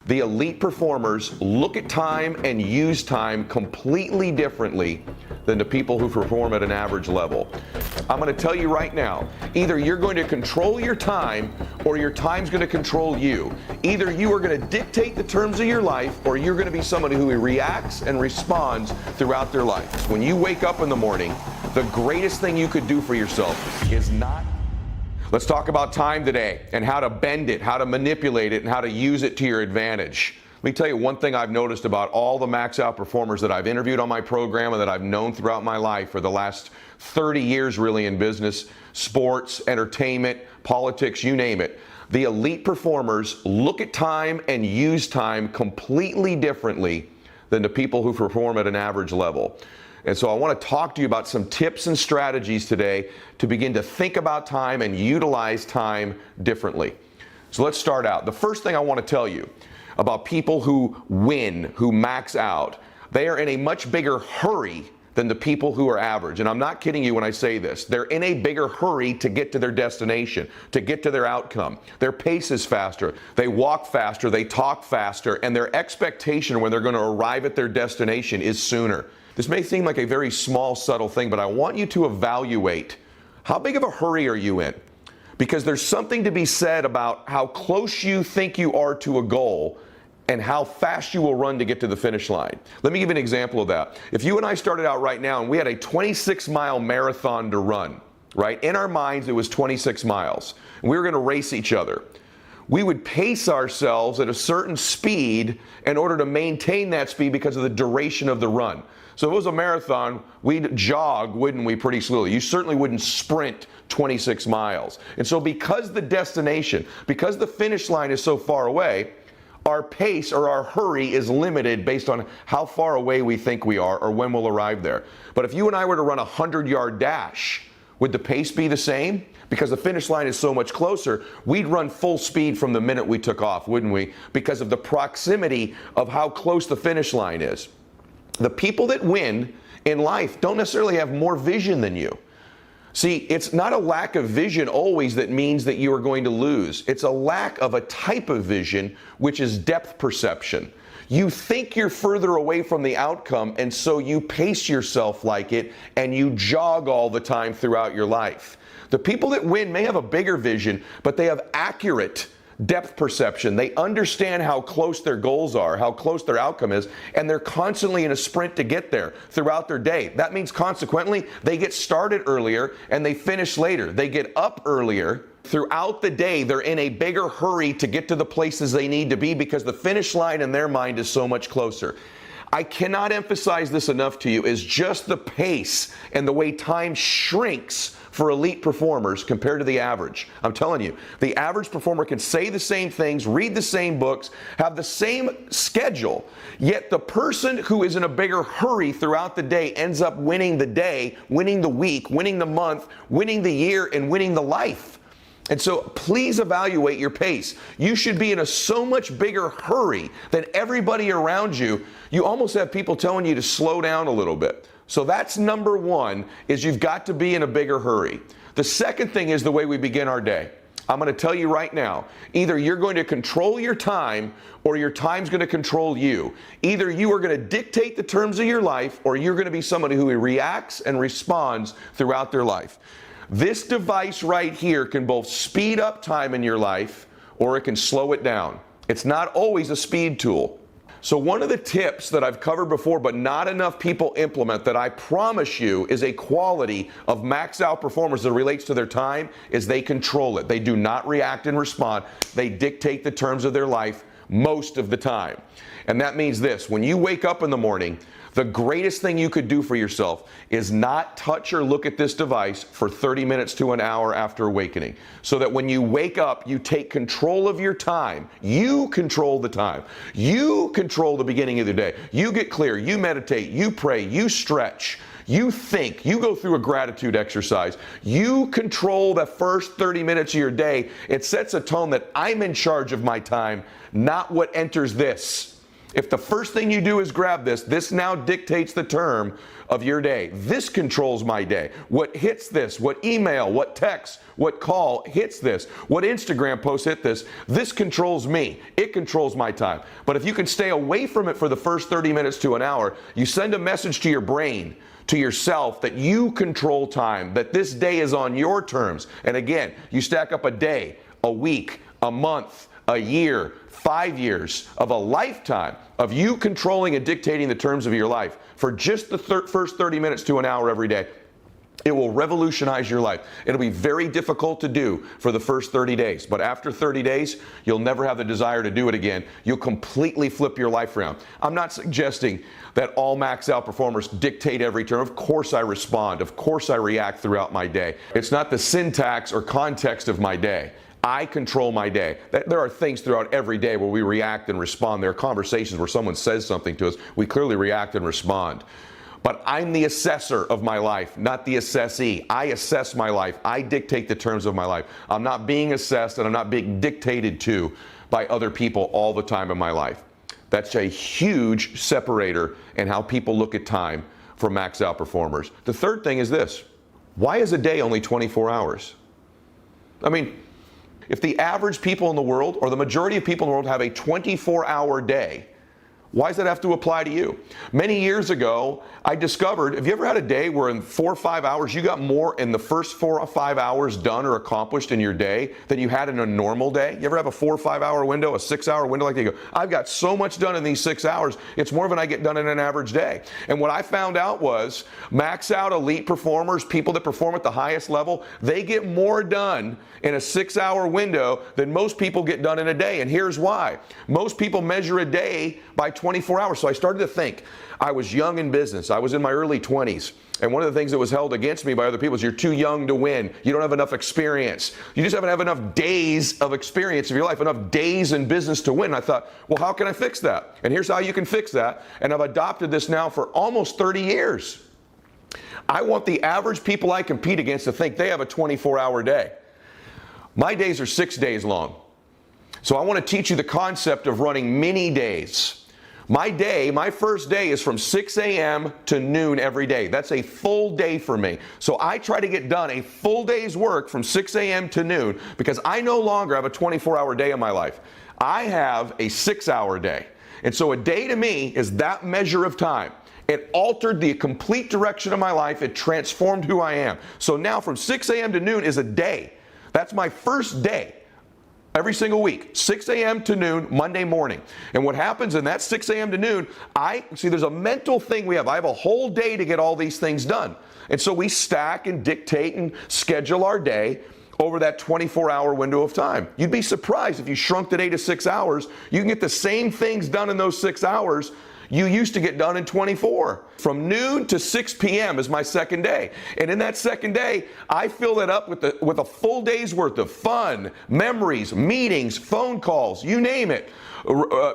The elite performers look at time and use time completely differently than the people who perform at an average level. I'm going to tell you right now, either you're going to control your time or your time's going to control you. Either you are going to dictate the terms of your life or you're going to be somebody who reacts and responds throughout their life. When you wake up in the morning, the greatest thing you could do for yourself is not. Let's talk about time today and how to bend it, how to manipulate it, and how to use it to your advantage. Let me tell you one thing I've noticed about all the max out performers that I've interviewed on my program and that I've known throughout my life for the last 30 years really in business, sports, entertainment, politics, you name it. The elite performers look at time and use time completely differently than the people who perform at an average level. And so I want to talk to you about some tips and strategies today to begin to think about time and utilize time differently. So let's start out. The first thing I want to tell you about people who win, who max out, they are in a much bigger hurry than the people who are average. And I'm not kidding you when I say this. They're in a bigger hurry to get to their destination, to get to their outcome. Their pace is faster. They walk faster, they talk faster, and their expectation when they're going to arrive at their destination is sooner. This may seem like a very small, subtle thing, but I want you to evaluate how big of a hurry are you in? Because there's something to be said about how close you think you are to a goal and how fast you will run to get to the finish line. Let me give you an example of that. If you and I started out right now and we had a 26-mile marathon to run, right? In our minds, it was 26 miles. And we were going to race each other. We would pace ourselves at a certain speed in order to maintain that speed because of the duration of the run. So if it was a marathon, we'd jog, wouldn't we, pretty slowly. You certainly wouldn't sprint 26 miles. And so because the destination, because the finish line is so far away, our pace or our hurry is limited based on how far away we think we are or when we'll arrive there. But if you and I were to run a 100-yard dash, would the pace be the same? Because the finish line is so much closer, we'd run full speed from the minute we took off, wouldn't we? Because of the proximity of how close the finish line is. The people that win in life don't necessarily have more vision than you. See, it's not a lack of vision always that means that you are going to lose. It's a lack of a type of vision, which is depth perception. You think you're further away from the outcome, and so you pace yourself like it, and you jog all the time throughout your life. The people that win may have a bigger vision, but they have accurate depth perception. They understand how close their goals are, how close their outcome is, and they're constantly in a sprint to get there throughout their day. That means consequently, they get started earlier and they finish later. They get up earlier. Throughout the day, they're in a bigger hurry to get to the places they need to be because the finish line in their mind is so much closer. I cannot emphasize this enough to you, is just the pace and the way time shrinks for elite performers compared to the average. I'm telling you, the average performer can say the same things, read the same books, have the same schedule, yet the person who is in a bigger hurry throughout the day ends up winning the day, winning the week, winning the month, winning the year, and winning the life. And so please evaluate your pace. You should be in a so much bigger hurry than everybody around you. You almost have people telling you to slow down a little bit. So that's number one, is you've got to be in a bigger hurry. The second thing is the way we begin our day. I'm going to tell you right now, either you're going to control your time or your time's going to control you. Either you are going to dictate the terms of your life or you're going to be somebody who reacts and responds throughout their life. This device right here can both speed up time in your life or it can slow it down. It's not always a speed tool. So one of the tips that I've covered before but not enough people implement that I promise you is a quality of max out performers that relates to their time is they control it. They do not react and respond. They dictate the terms of their life most of the time. And that means this: when you wake up in the morning, the greatest thing you could do for yourself is not touch or look at this device for 30 minutes to an hour after awakening. So that when you wake up, you take control of your time. You control the time. You control the beginning of the day. You get clear, you meditate, you pray, you stretch, you think, you go through a gratitude exercise. You control the first 30 minutes of your day. It sets a tone that I'm in charge of my time, not what enters this. If the first thing you do is grab this, this now dictates the term of your day. This controls my day. What hits this, what email, what text, what call hits this, what Instagram post hit this, this controls me. It controls my time. But if you can stay away from it for the first 30 minutes to an hour, you send a message to your brain, to yourself, that you control time, that this day is on your terms. And again, you stack up a day, a week, a month, a year, 5 years of a lifetime of you controlling and dictating the terms of your life for just the first 30 minutes to an hour every day. It will revolutionize your life. It'll be very difficult to do for the first 30 days, but after 30 days, you'll never have the desire to do it again. You'll completely flip your life around. I'm not suggesting that all max out performers dictate every term. Of course I respond. Of course I react throughout my day. It's not the syntax or context of my day. I control my day. There are things throughout every day where we react and respond. There are conversations where someone says something to us. We clearly react and respond. But I'm the assessor of my life, not the assessee. I assess my life. I dictate the terms of my life. I'm not being assessed and I'm not being dictated to by other people all the time in my life. That's a huge separator in how people look at time for max out performers. The third thing is this. Why is a day only 24 hours? I mean, if the average people in the world, or the majority of people in the world, have a 24-hour day, why does that have to apply to you? Many years ago, I discovered, have you ever had a day where in 4 or 5 hours, you got more in the first 4 or 5 hours done or accomplished in your day than you had in a normal day? You ever have a 4 or 5 hour window, a 6 hour window, like you go, I've got so much done in these 6 hours, it's more than I get done in an average day. And what I found out was max out elite performers, people that perform at the highest level, they get more done in a 6 hour window than most people get done in a day. And here's why. Most people measure a day by 24 hours. So I started to think, I was young in business. I was in my early 20s. And one of the things that was held against me by other people is you're too young to win. You don't have enough experience. You just haven't have enough days of experience of your life, enough days in business to win. And I thought, well, how can I fix that? And here's how you can fix that. And I've adopted this now for almost 30 years. I want the average people I compete against to think they have a 24-hour day. My days are 6 days long. So I want to teach you the concept of running mini days. My day, my first day is from 6 a.m. to noon every day. That's a full day for me. So I try to get done a full day's work from 6 a.m. to noon because I no longer have a 24-hour day in my life. I have a 6-hour day. And so a day to me is that measure of time. It altered the complete direction of my life. It transformed who I am. So now from 6 a.m. to noon is a day. That's my first day. Every single week, 6 a.m. to noon, Monday morning. And what happens in that 6 a.m. to noon, there's a mental thing we have. I have a whole day to get all these things done. And so we stack and dictate and schedule our day over that 24-hour window of time. You'd be surprised if you shrunk the day to 6 hours, you can get the same things done in those 6 hours you used to get done in 24. From noon to 6 p.m. is my second day. And in that second day, I fill that up with a full day's worth of fun, memories, meetings, phone calls, you name it,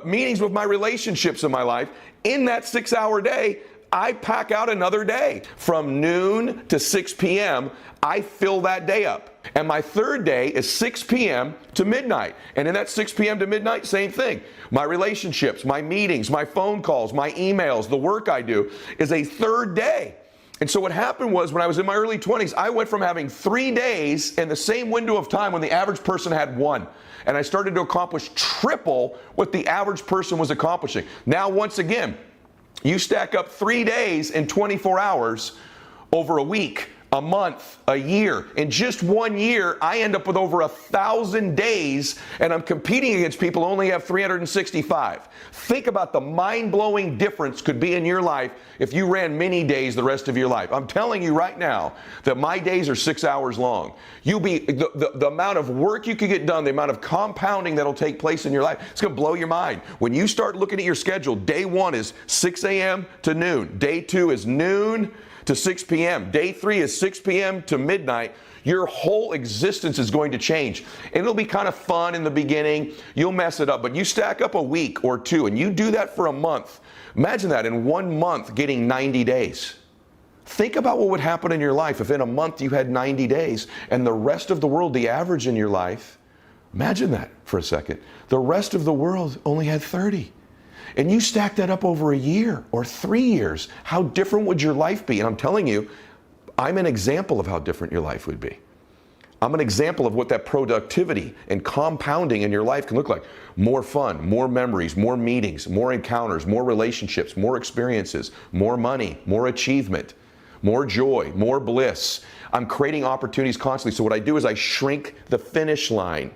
meetings with my relationships in my life. In that 6-hour day, I pack out another day. From noon to 6 p.m., I fill that day up. And my third day is 6 p.m. to midnight. And in that 6 p.m. to midnight, same thing. My relationships, my meetings, my phone calls, my emails, the work I do is a third day. And so what happened was when I was in my early 20s, I went from having 3 days in the same window of time when the average person had 1. And I started to accomplish triple what the average person was accomplishing. Now, once again, you stack up 3 days in 24 hours over a week, a month, a year. In just 1 year, I end up with over 1,000 days, and I'm competing against people who only have 365. Think about the mind-blowing difference could be in your life if you ran mini days the rest of your life. I'm telling you right now that my days are 6 hours long. The amount of work you could get done, the amount of compounding that'll take place in your life, it's going to blow your mind. When you start looking at your schedule, day 1 is 6 a.m. to noon. Day 2 is noon to 6 p.m. Day 3 is 6 p.m. to midnight. Your whole existence is going to change. And it'll be kind of fun in the beginning. You'll mess it up, but you stack up a week or two and you do that for a month. Imagine that in 1 month getting 90 days. Think about what would happen in your life if in a month you had 90 days and the rest of the world, the average in your life, imagine that for a second. The rest of the world only had 30. And you stack that up over a year or 3 years, how different would your life be? And I'm telling you, I'm an example of how different your life would be. I'm an example of what that productivity and compounding in your life can look like. More fun, more memories, more meetings, more encounters, more relationships, more experiences, more money, more achievement, more joy, more bliss. I'm creating opportunities constantly. So what I do is I shrink the finish line.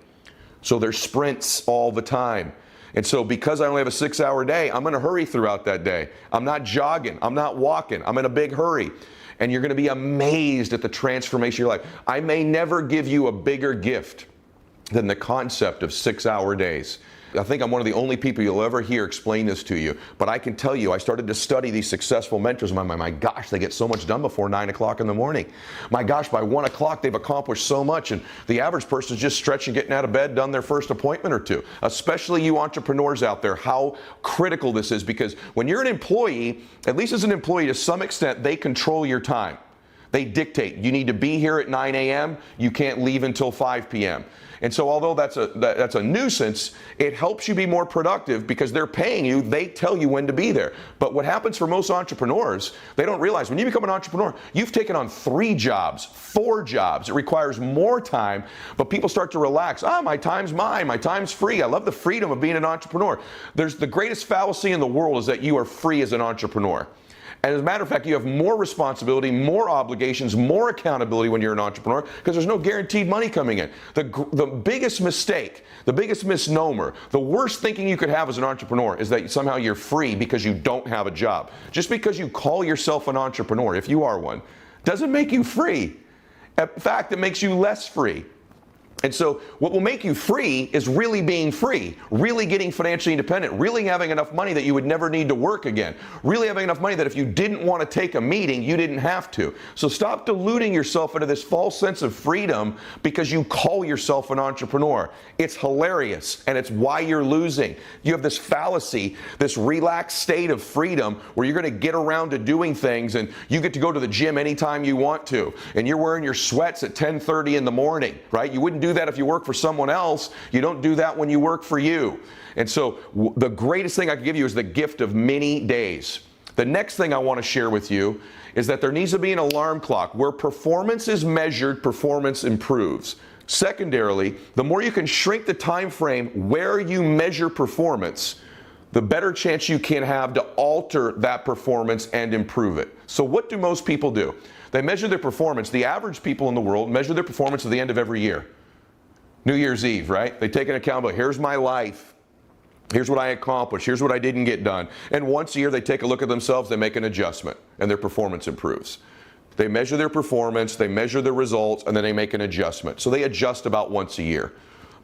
So there's sprints all the time. And so because I only have a 6-hour day, I'm in a hurry throughout that day. I'm not jogging, I'm not walking, I'm in a big hurry. And you're going to be amazed at the transformation of your life. I may never give you a bigger gift than the concept of 6-hour days. I think I'm one of the only people you'll ever hear explain this to you. But I can tell you, I started to study these successful mentors. My gosh, they get so much done before 9 o'clock in the morning. My gosh, by 1 o'clock, they've accomplished so much. And the average person is just stretching, getting out of bed, done their first appointment or two. Especially you entrepreneurs out there, how critical this is. Because when you're an employee, at least as an employee, to some extent, they control your time. They dictate, you need to be here at 9 a.m., you can't leave until 5 p.m. And so although that's a nuisance, it helps you be more productive because they're paying you, they tell you when to be there. But what happens for most entrepreneurs, they don't realize when you become an entrepreneur, you've taken on 3 jobs, 4 jobs. It requires more time, but people start to relax. My time's mine, my time's free. I love the freedom of being an entrepreneur. There's the greatest fallacy in the world is that you are free as an entrepreneur. And as a matter of fact, you have more responsibility, more obligations, more accountability when you're an entrepreneur because there's no guaranteed money coming in. The biggest mistake, the biggest misnomer, the worst thinking you could have as an entrepreneur is that somehow you're free because you don't have a job. Just because you call yourself an entrepreneur, if you are one, doesn't make you free. In fact, it makes you less free. And so what will make you free is really being free, really getting financially independent, really having enough money that you would never need to work again, really having enough money that if you didn't want to take a meeting, you didn't have to. So stop deluding yourself into this false sense of freedom because you call yourself an entrepreneur. It's hilarious, and it's why you're losing. You have this fallacy, this relaxed state of freedom where you're going to get around to doing things, and you get to go to the gym anytime you want to, and you're wearing your sweats at 10:30 in the morning, right? You wouldn't do that if you work for someone else. You don't do that when you work for you. And so the greatest thing I can give you is the gift of many days. The next thing I want to share with you is that there needs to be an alarm clock. Where performance is measured, performance improves. Secondarily, the more you can shrink the time frame where you measure performance, the better chance you can have to alter that performance and improve it. So what do most people do? They measure their performance. The average people in the world measure their performance at the end of every year. New Year's Eve, right? They take an account of, here's my life. Here's what I accomplished. Here's what I didn't get done. And once a year, they take a look at themselves, they make an adjustment, and their performance improves. They measure their performance, they measure their results, and then they make an adjustment. So they adjust about once a year.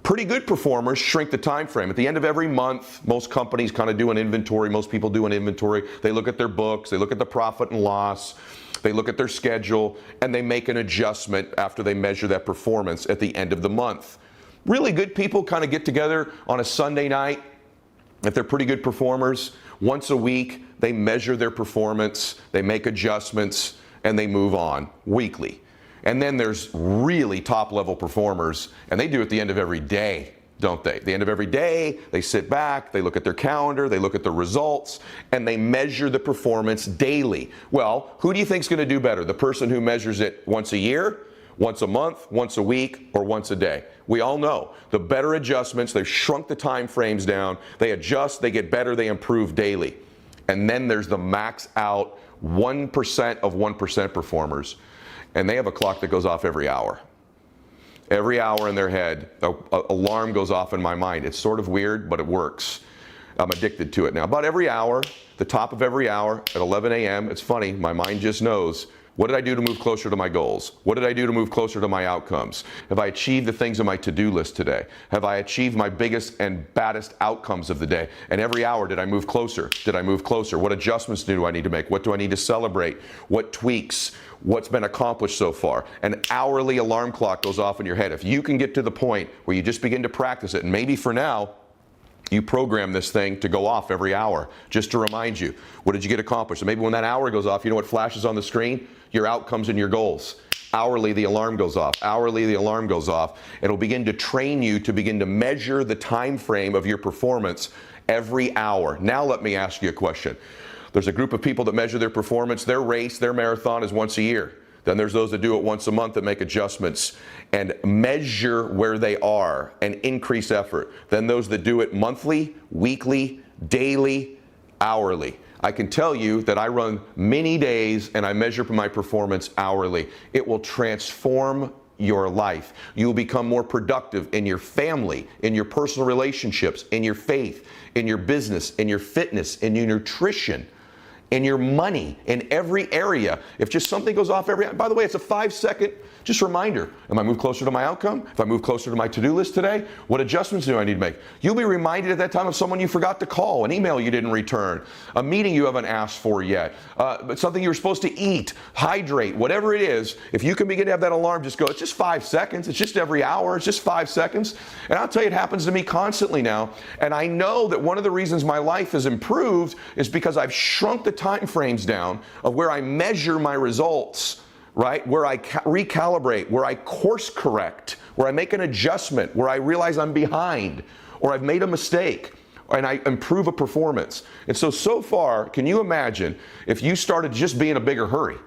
Pretty good performers shrink the time frame. At the end of every month, most companies kind of do an inventory. Most people do an inventory. They look at their books, they look at the profit and loss, they look at their schedule, and they make an adjustment after they measure that performance at the end of the month. Really good people kind of get together on a Sunday night, if they're pretty good performers. Once a week, they measure their performance, they make adjustments, and they move on weekly. And then there's really top-level performers, and they do it at the end of every day, don't they? At the end of every day, they sit back, they look at their calendar, they look at the results, and they measure the performance daily. Well, who do you think is going to do better? The person who measures it once a year, once a month, once a week, or once a day? We all know the better adjustments, they've shrunk the time frames down, they adjust, they get better, they improve daily. And then there's the max out 1% of 1% performers, and they have a clock that goes off every hour. Every hour in their head, an alarm goes off in my mind. It's sort of weird, but it works. I'm addicted to it now. About every hour, the top of every hour at 11 a.m., it's funny, my mind just knows, what did I do to move closer to my goals? What did I do to move closer to my outcomes? Have I achieved the things on my to-do list today? Have I achieved my biggest and baddest outcomes of the day? And every hour, did I move closer? Did I move closer? What adjustments do I need to make? What do I need to celebrate? What tweaks? What's been accomplished so far? An hourly alarm clock goes off in your head. If you can get to the point where you just begin to practice it, and maybe for now, you program this thing to go off every hour just to remind you, what did you get accomplished? And maybe when that hour goes off, you know what flashes on the screen? Your outcomes and your goals. Hourly, the alarm goes off. Hourly, the alarm goes off. It'll begin to train you to begin to measure the time frame of your performance every hour. Now let me ask you a question. There's a group of people that measure their performance. Their race, their marathon is once a year. Then there's those that do it once a month that make adjustments and measure where they are and increase effort. Then those that do it monthly, weekly, daily, hourly. I can tell you that I run many days and I measure my performance hourly. It will transform your life. You'll become more productive in your family, in your personal relationships, in your faith, in your business, in your fitness, in your nutrition, in your money, in every area. If just something goes off by the way, it's a 5-second just reminder. Am I moved closer to my outcome? If I move closer to my to-do list today, what adjustments do I need to make? You'll be reminded at that time of someone you forgot to call, an email you didn't return, a meeting you haven't asked for yet, but something you were supposed to eat, hydrate, whatever it is. If you can begin to have that alarm just go, it's just 5 seconds, it's just every hour, it's just 5 seconds. And I'll tell you, it happens to me constantly now. And I know that one of the reasons my life has improved is because I've shrunk the time frames down of where I measure my results, right? Where I recalibrate, where I course correct, where I make an adjustment, where I realize I'm behind or I've made a mistake and I improve a performance. And so far, can you imagine if you started just being in a bigger hurry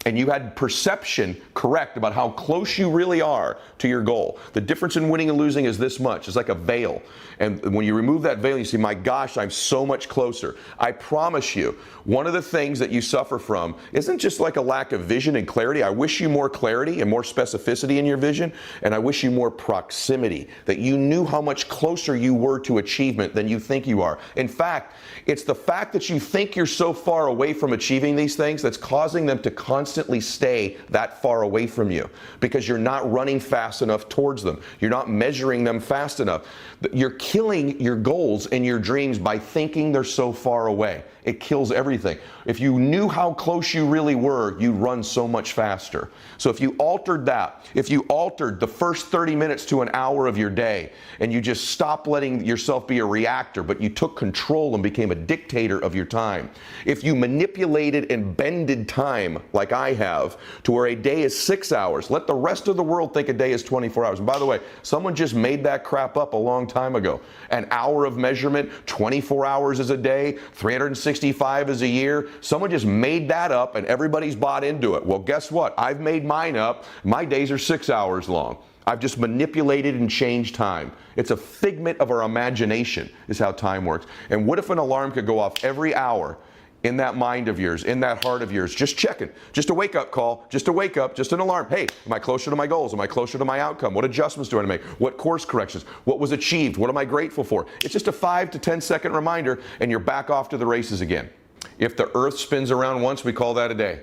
and you had perception correct about how close you really are to your goal? The difference in winning and losing is this much. It's like a veil. And when you remove that veil, you see, my gosh, I'm so much closer. I promise you, one of the things that you suffer from isn't just like a lack of vision and clarity. I wish you more clarity and more specificity in your vision, and I wish you more proximity, that you knew how much closer you were to achievement than you think you are. In fact, it's the fact that you think you're so far away from achieving these things that's causing them to constantly stay that far away from you, because you're not running fast enough towards them. You're not measuring them fast enough. You're killing your goals and your dreams by thinking they're so far away. It kills everything. If you knew how close you really were, you'd run so much faster. So if you altered that, if you altered the first 30 minutes to an hour of your day, and you just stopped letting yourself be a reactor, but you took control and became a dictator of your time. If you manipulated and bended time like I have to where a day is 6 hours, let the rest of the world think a day is 24 hours. And by the way, someone just made that crap up a long time ago. An hour of measurement, 24 hours is a day, 365 is a year. Someone just made that up and everybody's bought into it. Well, guess what? I've made mine up. My days are 6 hours long. I've just manipulated and changed time. It's a figment of our imagination is how time works. And what if an alarm could go off every hour in that mind of yours, in that heart of yours, just checking, just a wake-up call, just a wake-up, just an alarm. Hey, am I closer to my goals? Am I closer to my outcome? What adjustments do I make? What course corrections? What was achieved? What am I grateful for? It's just a 5 to 10 second reminder and you're back off to the races again. If the earth spins around once, we call that a day.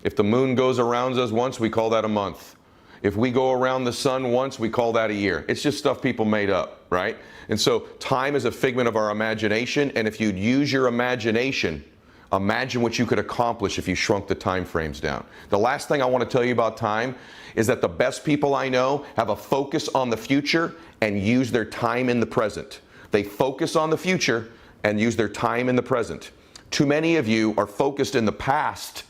If the moon goes around us once, we call that a month. If we go around the sun once, we call that a year. It's just stuff people made up, right? And so time is a figment of our imagination, and if you'd use your imagination, imagine what you could accomplish if you shrunk the time frames down. The last thing I want to tell you about time is that the best people I know have a focus on the future and use their time in the present. They focus on the future and use their time in the present. Too many of you are focused in the past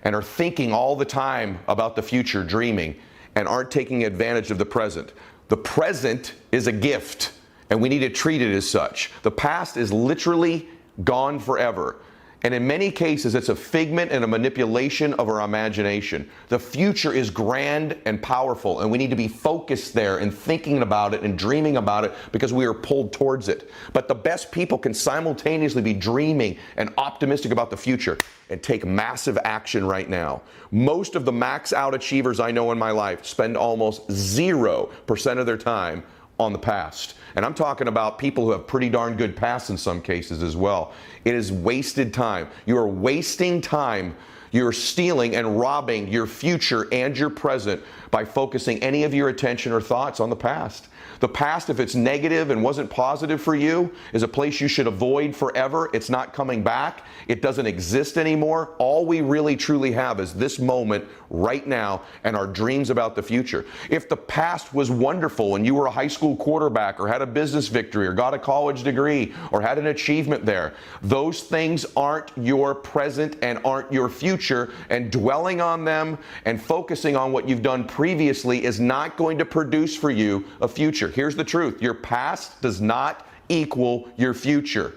and are thinking all the time about the future, dreaming, and aren't taking advantage of the present. The present is a gift, and we need to treat it as such. The past is literally gone forever. And in many cases, it's a figment and a manipulation of our imagination. The future is grand and powerful, and we need to be focused there and thinking about it and dreaming about it because we are pulled towards it. But the best people can simultaneously be dreaming and optimistic about the future and take massive action right now. Most of the max out achievers I know in my life spend almost 0% of their time on the past. And I'm talking about people who have pretty darn good pasts in some cases as well. It is wasted time. You are wasting time. You're stealing and robbing your future and your present by focusing any of your attention or thoughts on the past. The past, if it's negative and wasn't positive for you, is a place you should avoid forever. It's not coming back. It doesn't exist anymore. All we really truly have is this moment right now and our dreams about the future. If the past was wonderful and you were a high school quarterback or had a business victory or got a college degree or had an achievement there, those things aren't your present and aren't your future, and dwelling on them and focusing on what you've done previously is not going to produce for you a future. Here's the truth. Your past does not equal your future.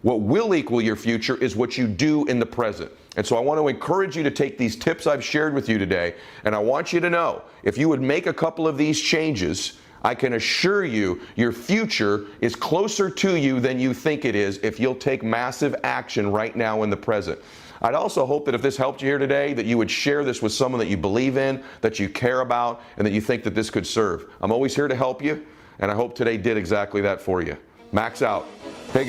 What will equal your future is what you do in the present. And so I want to encourage you to take these tips I've shared with you today, and I want you to know, if you would make a couple of these changes, I can assure you your future is closer to you than you think it is if you'll take massive action right now in the present. I'd also hope that if this helped you here today, that you would share this with someone that you believe in, that you care about, and that you think that this could serve. I'm always here to help you, and I hope today did exactly that for you. Max out. Hey,